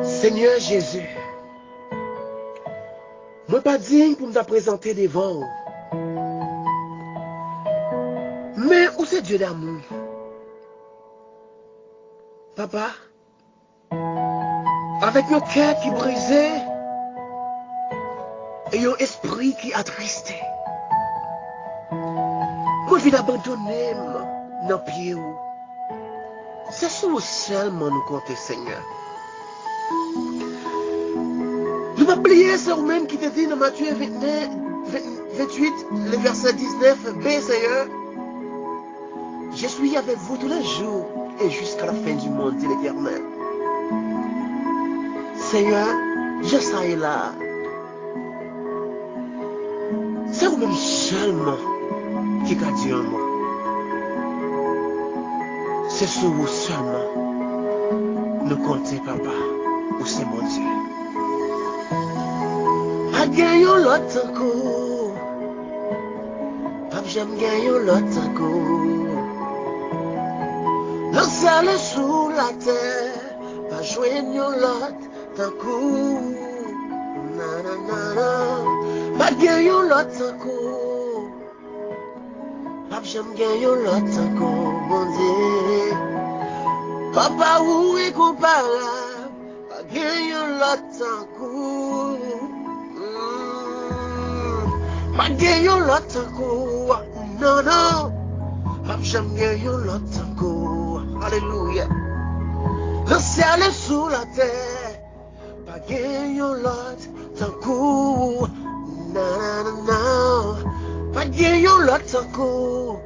Seigneur Jésus, moi pas digne pour me présenter devant vous. Mais où c'est Dieu d'amour? Papa, avec nos cœurs qui brisés et un esprit qui attristé, moi je vais abandonner dans le pied. C'est sur vous seulement nous compter, Seigneur. Je vais oublier ce même qui te dit dans Matthieu 28, le verset 19b, Seigneur. Je suis avec vous tous les jours et jusqu'à la fin du monde, dit l'Éternel. Seigneur, je suis là. C'est vous-même seulement qui a dit en moi. C'est sur vous seulement nous compter, Papa, ou c'est mon Dieu. Pas gagner l'autre encore. Papa, j'aime gagner l'autre encore. Le ciel est sous la terre, pas joindre l'autre d'un coup. Pas gagner l'autre encore. Papa, j'aime gagner l'autre encore, mon Dieu. Papa, où est comparable? Pas gagner l'autre encore. Pas gagner l'autre encore. Non, non. Papa, j'aime gagner l'autre encore. Alléluia. Le ciel est sous la terre. Pas gagner l'autre encore. Non, non, non. Pas gagner l'autre encore.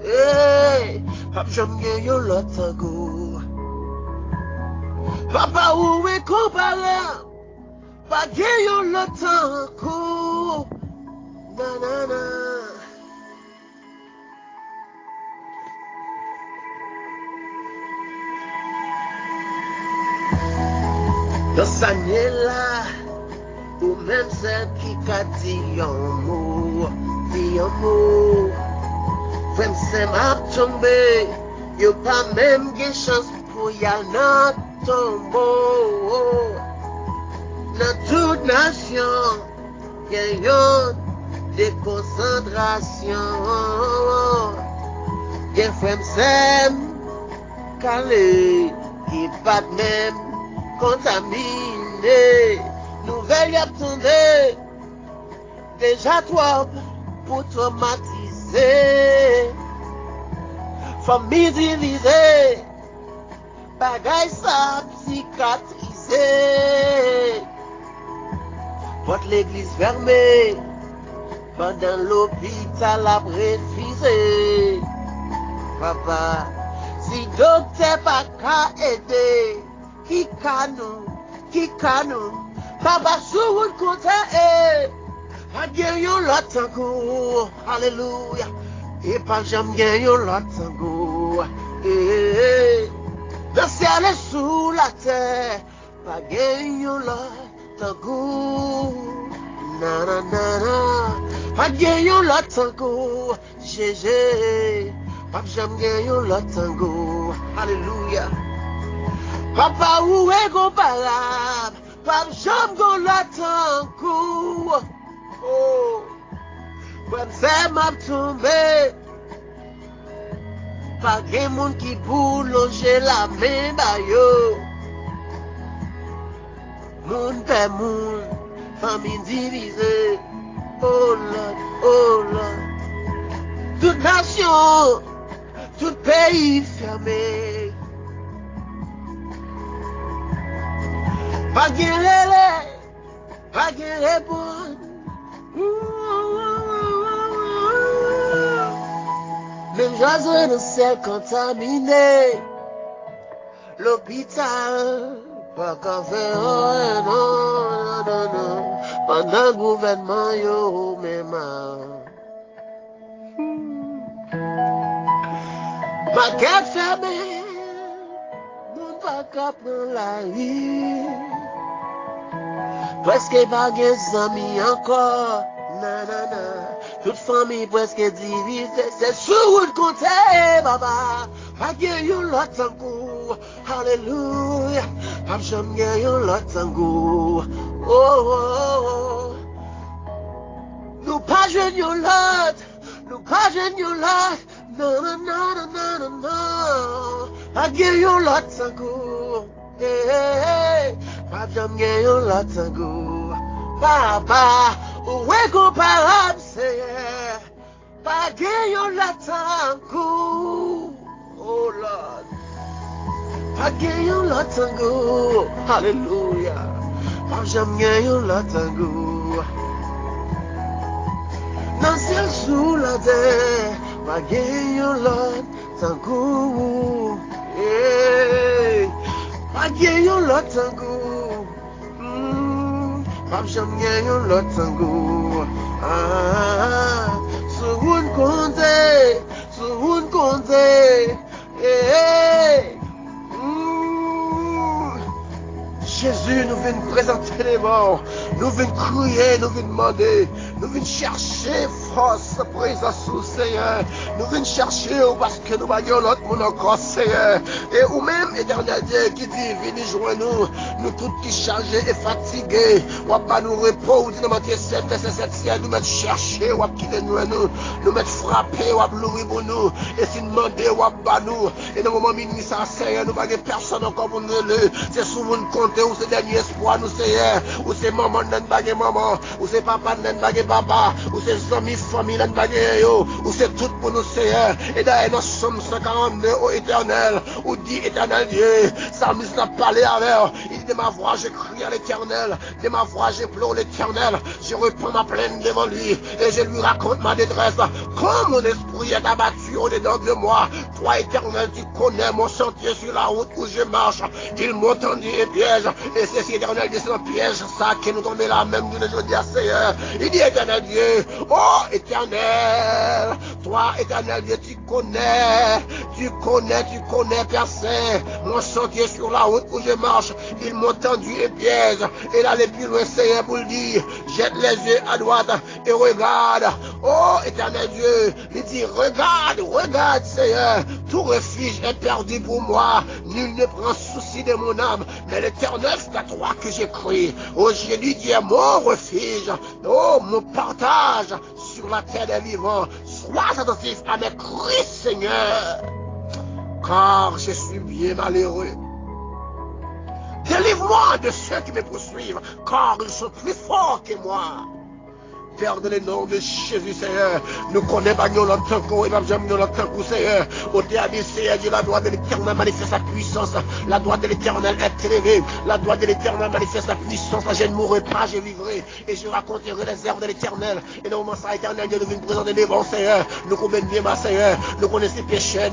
Hey, Papa, j'aime gagner l'autre encore. Papa, où est comparable? Pas gagner l'autre encore. Non, non, non. Dans sa là, ou même celle qui a dit un mot, Frère, c'est m'a tombé, y'a pas même de chance pour y aller dans tombeau. Dans toute nation, y'a une déconcentration. Y'a frère, c'est calé, qui pas même contaminé, nouvelle y a tombé, déjà toi pour traumatiser, famille divisée, bagaille ça cicatrisé, votre l'église fermée, pendant l'hôpital a refusé, papa, si docteur pas qu'à aider, qui canou, papa sous le côté, pas gagner l'autre encore, alléluia, et pas jamais gagner l'autre encore, le ciel est sous la terre, pas gagner l'autre encore, nanana, pas gagner l'autre encore, Jésus, pas jamais gagner l'autre encore, alléluia. Papa, où est comparable? Papa, j'aime qu'on l'attend coup. Oh, quand c'est m'a tombé, pas de monde qui pour loger la main, yo. Monde per monde, famille divisée. Oh là, toute nation, tout pays fermé. Pas guérir, pas guérir bon. Même j'ose dans ciel contaminé. L'hôpital, pas qu'à faire, non. Pendant le gouvernement, yo, même. Ma quête fermée, non pas qu'à prendre la vie. Presque pas des amis encore, nanana. Toute famille presque divisée, c'est sur le côté, papa. Pas de l'autre encore, Hallelujah. I'm showing you lots of go. Oh. Nous pas jeune you lot. Nous pas jeune you lot. No, no, no, no, no, no, no. I give you lots of go. Hey, I'm showing you lots of go. Papa, we go para say. I give you lots of go. Oh Lord. I give you lots of go. Hallelujah. I'm showing you lots of go. Dans ciel sous la terre, I give you lots of go. Hey, I give you lots of go. I'm showing you lots of go. Ah, so one compte, hey. Jésus, nous venons présenter les morts, nous venons crier, nous venons demander, nous venons chercher force, présence au Seigneur, nous venons chercher parce que nous voyons l'autre monde encore, Seigneur. Et ou même, éternel Dieu, qui dit, venez joindre nous tous qui chargés et fatigués, ou pas nous repos, nous mettre cette ciel, nous mettre chercher, ou quitter nous mettre frapper, ou louer pour nous, et si demander, ou pas nous, et dans le moment minuit, ça, Seigneur, nous n'avons personne encore pour nous le, c'est souvent compter, ou c'est dernier espoir, nous, Seigneur, ou c'est maman, nan bagay maman, ou c'est papa, nan bagay papa, ou c'est amis, famille, nan bagay yo, ou c'est tout pour nous, Seigneur, et d'ailleurs, nous sommes 142 au éternel, ou dit éternel Dieu, Psalmiste n'a parlé avec, il dit de ma voix, je crie à l'éternel, de ma voix, je pleure l'éternel, je reprends ma plaine devant lui, et je lui raconte ma détresse, comme mon esprit est abattu au-dedans de moi, toi éternel, tu connais mon sentier sur la route où je marche, il m'a tendu et piège, et c'est si éternel Dieu, c'est un piège, ça, qui nous tombe là même d'une journée à Seigneur, il dit éternel Dieu, oh éternel, toi éternel Dieu, tu connais, Père Saint, mon sentier sur la route où je marche, il m'a tendu et piège, et là les plus loin Seigneur pour le dire, jette les yeux à droite et regarde, oh éternel Dieu, il dit regarde Seigneur, tout refuge est perdu pour moi, nul ne prend souci de mon âme, mais l'éternel c'est à toi que j'écris, oh Jésus tu es mon refuge, oh mon partage sur la terre des vivants, sois attentif à mes cris Seigneur, car je suis bien malheureux. Délivre-moi de ceux qui me poursuivent, car ils sont plus forts que moi. Père, dans le nom de Jésus, Seigneur, nous connaissons pas notre temps, et pas jamais notre temps, Seigneur. Au théâtre du Seigneur, Dieu, la droite de l'éternel manifeste sa puissance. La droite de l'éternel est élevée. La droite de l'éternel manifeste sa puissance. Je ne mourrai pas, je vivrai. Et je raconterai les œuvres de l'éternel. Et dans le moment ça, éternel, Dieu, nous venons présenter devant, Seigneur. Nous connaissons bien, ma Seigneur. Nous connaissons les péchés,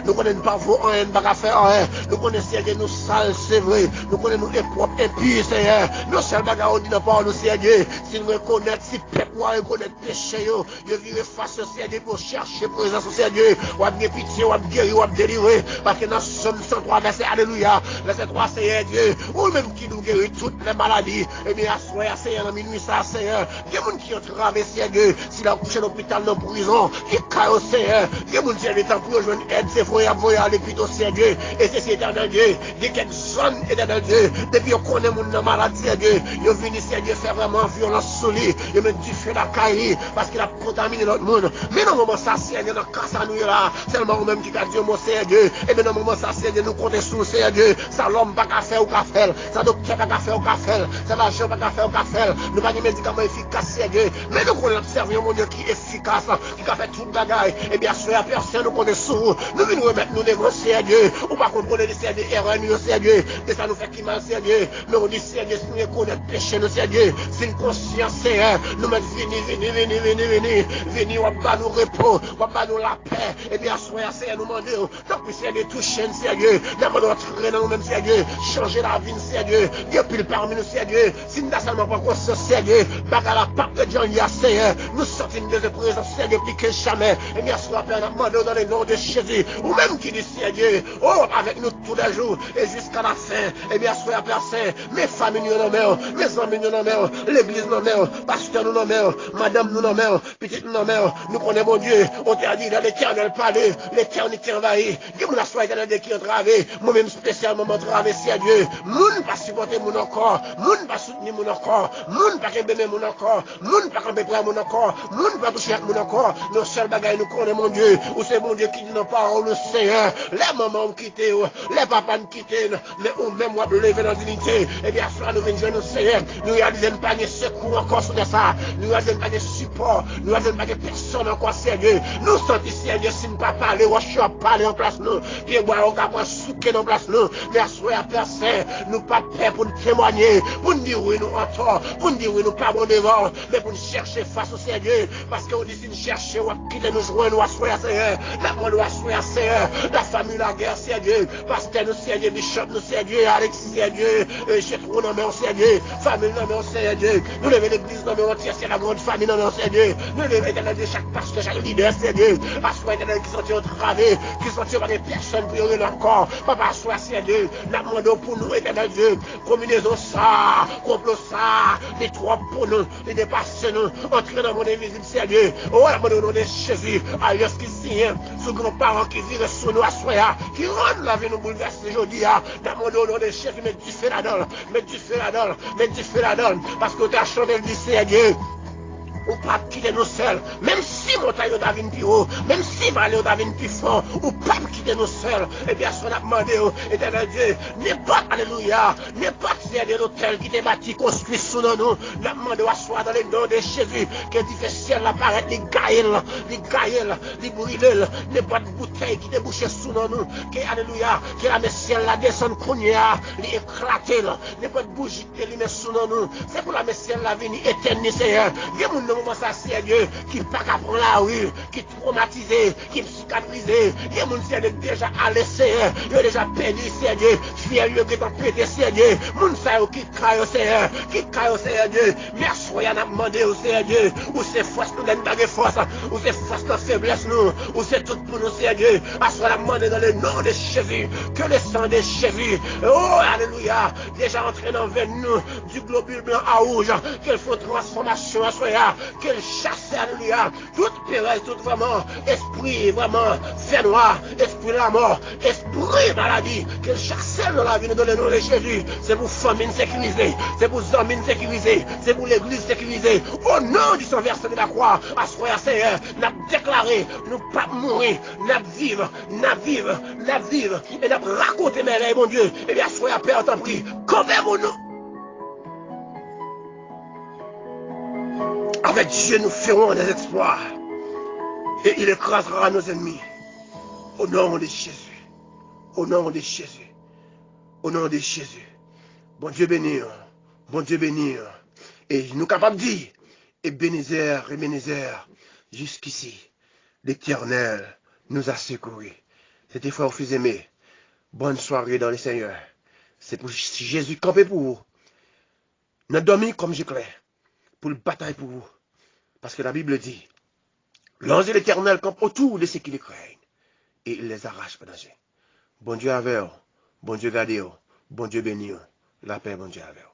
nous connaissons pas vos haines, pas à faire rien. Nous connaissons que nous sales, c'est vrai. Nous connaissons nous impropres, impurs, Seigneur. Nous seuls bagarres, on dit pas nous, Seigneur. Si nous reconnaissons, si pour reconnaître péché, je vivrai face au Seigneur pour chercher présence au Seigneur. On a bien pitié, on a guéri, on a délivré. Parce que dans Somme 103, verset Alléluia, verset 3, Seigneur Dieu, ou même qui nous guérit toutes les maladies, et bien à soir, Seigneur, dans minuit, ça, Seigneur. Il y a des gens qui ont travaillé, Seigneur, s'il a couché à l'hôpital, dans la prison, qui caille au Seigneur. Il y a des gens qui ont le temps pour rejoindre aide, c'est faut y avoir à l'hôpital, Seigneur. Et c'est éternel Dieu, il y a quelques zones, éternel Dieu, depuis qu'on connaît mon maladie, Seigneur, il est venu, Seigneur, faire vraiment violence sur lui, il met du feu la caille, parce qu'il a contaminé notre monde. Mais dans le moment ça, Seigneur, dans casse à nous là, seulement nous-mêmes qui a Dieu, mon Seigneur, et bien dans le moment ça, Seigneur, nous comptons sur le Seigneur, ça l'homme pas qu'à faire ou qu'à faire, ça docteur pas qu'à faire ou qu'à faire, ça l'argent pas qu'à faire ou qu'à faire, nous pas des médicaments efficaces, Seigneur, mais nous connaissons observer mon Dieu qui est efficace, qui a fait toute bagaille, et bien sûr, à personne, nous connaissons sur, nous venons remettre nous devant Seigneur, ou pas contrôler le Seigneur, erreur, nous, Seigneur, et ça nous fait qui mal, Seigneur, mais on dit, Seigneur, si nous reconnaissons péché, nous, Seigneur, c'est une conscience, Seigneur, nous mettons venez, on va nous repos, on va nous la paix, et bien, soyez, Seigneur, nous demandons, donc, Seigneur, toucher, Seigneur, nous allons entrer dans nous-mêmes, Seigneur, changer la vie, Seigneur, depuis parmi nous, Seigneur, si nous n'avons seulement pas conscience, Seigneur, bagarre la pape de Dieu, Seigneur, nous sortons de présence, Seigneur, plus que jamais, et bien, soyez, Père, nous demandons dans le nom de Jésus, ou même qui dit, Seigneur, oh, avec nous tous les jours, et jusqu'à la fin, et bien, soyez, Père Saint, mes familles, nous nommons, mes amis, nous nommons, l'église, nous nommons, pasteur, nous nommons, mère, madame nous non mère, petite non mère, nous connaissons mon Dieu, on t'a dit dans l'éternel parler, l'éternité envahie, que mon assoit éternel qui entravé, moi-même spécialement m'entravé, c'est Dieu, moun pas supporter mon encore, moun pas soutenir mon encore, moun pas aimer mon encore, moun pas camper près mon encore, moun pas toucher mon encore, nos seuls bagailles nous connaissons mon Dieu, ou c'est mon Dieu qui dit nos paroles, le Seigneur, les mamans ont quitté, les papas ont quitté, mais ou même moi lever dans l'unité, et bien soit nous venons nous Seigneur, nous réalisons pas de secours encore sur ça, nous réalisons pas de support, nous réalisons pas de personne encore Seigneur, nous sentons Seigneur si nous pas parler, ou je parler en place nous, puis boire au capable souquer en place nous, mais à soi à personne, nous pas prêts pour nous témoigner, pour nous dire oui nous entend, pour nous dire oui nous pas bon devant, mais pour nous chercher face au Seigneur, parce qu'on dit si nous cherchons, ou quitter nous joindre, ou à soi Seigneur, la mort ou à soi Seigneur, la famille, la guerre Seigneur, pasteur nous Seigneur, bishop nous Seigneur, Alexis Seigneur, Chetron non mais on Seigneur, famille non mais on Seigneur, nous levons l'église non mais on tire, c'est la grande famille non mais on Seigneur, nous levons l'éternel de chaque pasteur, chaque leader Seigneur, à soi éternel qui sont entravés, qui sont par des personnes pour y encore, papa soit Seigneur, nous demandons pour nous éternel Dieu, combinaison ça, complot ça, les trois pour nous, les dépasser nous, entrer dans mon invisible Seigneur, oh la bonne nom de Jésus, ailleurs qui signe, sous grands-parents qui vivent sur nous à soi, qui rendent la vie nous bouleverser aujourd'hui, dans mon nom de Jésus, mais tu fais la donne, mais tu fais la donne, mais tu fais la donne, parce que tu as chanté le Seigneur. Ou pas quitter nous seuls, même si montagne ou davine plus haut, même si vallée ou davine plus fort, ou pas quitter nous seuls, et bien ce qu'on a demandé, éternel Dieu, n'importe, alléluia, n'importe c'est de l'hôtel qui t'est bâti, construit sous nous, nous avons demandé à soi dans le nom de Jésus, que tu fais ciel apparaître, les gaïles, les brûlés, n'importe bouteille qui débouche sous nous, que alléluia, que la ciel la descende cognac, les éclater, n'importe bougie qui les met sous nous, c'est pour la ciel la venir éternelle, Seigneur, moment ça c'est Dieu qui pas qu'à prendre la rue, qui traumatisé, qui cicatrisé, il y a mon Seigneur déjà à Seigneur, il a déjà perdu Seigneur, fier lieu qui t'en pété Seigneur, mon Seigneur qui caille Seigneur, Dieu, merci on a demandé au Seigneur Dieu, ou c'est force nous donne pas de force, ou c'est force de faiblesse nous, ou c'est tout pour nous Seigneur Dieu, à ce qu'on a demandé dans le nom de Jésus, que le sang de Jésus, oh alléluia, déjà entré dans nous, du globule blanc à rouge, qu'il faut transformation à soi, qu'elle chasse, alléluia, toute péresse, toute vraiment, esprit vraiment, fait noir, esprit de la mort, esprit maladie, qu'elle chasse dans la vie dans le nom de Jésus, c'est pour famille sécurisée, c'est pour hommes sécurisés, c'est pour l'église sécurisée, au nom du sang versé de la croix, à ce frère Seigneur, n'a déclaré, nous pas mourir, n'a vivre, et n'a raconté mes rêves, mon Dieu, et bien, soyez à Père, t'en prie, couvre nous. Avec Dieu, nous ferons des exploits. Et il écrasera nos ennemis. Au nom de Jésus. Au nom de Jésus. Au nom de Jésus. Bon Dieu bénir. Bon Dieu bénir. Et nous capables de dire, Ebenezer, jusqu'ici, l'Éternel nous a secourus. C'était frère fils aimé. Bonne soirée dans le Seigneur. C'est pour Jésus camper pour vous. Nous dormi comme j'éclaire. Pour le bataille pour vous. Parce que la Bible dit, l'ange de l'Éternel campe autour de ceux qui les craignent. Et il les arrache au danger. Bon Dieu avec vous. Bon Dieu gardez vous. Bon Dieu béni vous. La paix, bon Dieu avec vous.